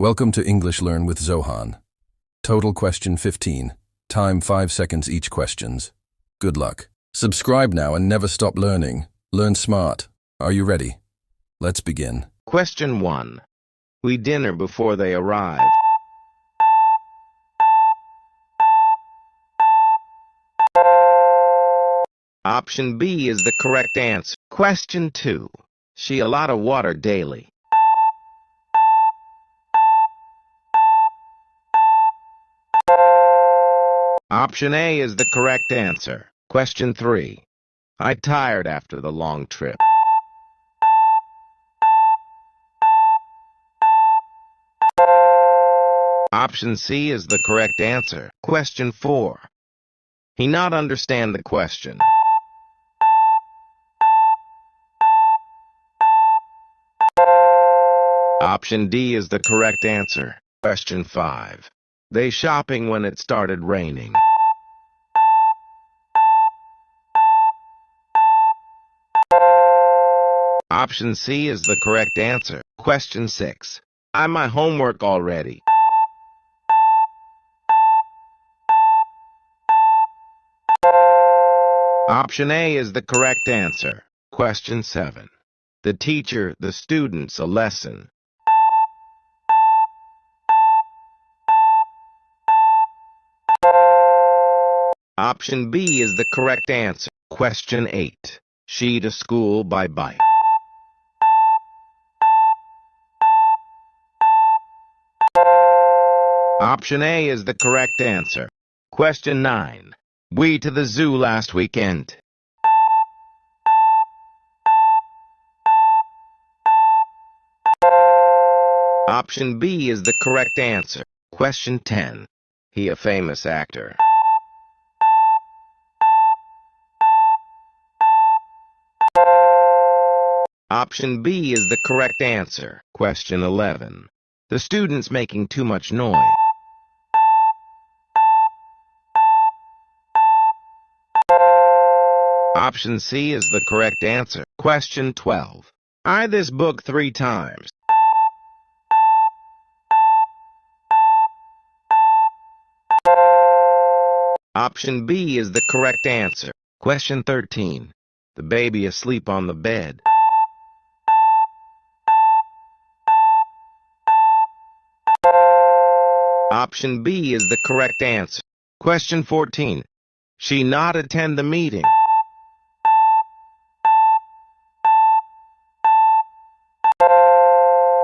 Welcome to English Learn with Zohan. Total question 15. Time 5 seconds each questions. Good luck. Subscribe now and never stop learning. Learn smart. Are you ready? Let's begin. Question 1. We dinner before they arrive. Option B is the correct answer. Question 2. She a lot of water daily. Option A is the correct answer. Question 3. I tired after the long trip. Option C is the correct answer. Question 4. He not understand the question. Option D is the correct answer. Question 5. They shopping when it started raining. Option C is the correct answer. Question 6. I my homework already. Option A is the correct answer. Question 7. The teacher, the students, a lesson. Option B is the correct answer. Question 8. She to school by bike. Option A is the correct answer. Question 9. We to the zoo last weekend. Option B is the correct answer. Question 10. He a famous actor. Option B is the correct answer. Question 11. The students making too much noise. Option C is the correct answer. Question 12. I this book 3 times. Option B is the correct answer. Question 13. The baby asleep on the bed. Option B is the correct answer. Question 14. She not attend the meeting.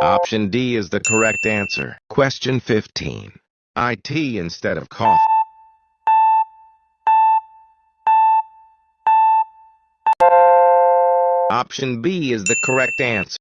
Option D is the correct answer. Question 15. IT instead of cough. Option B is the correct answer.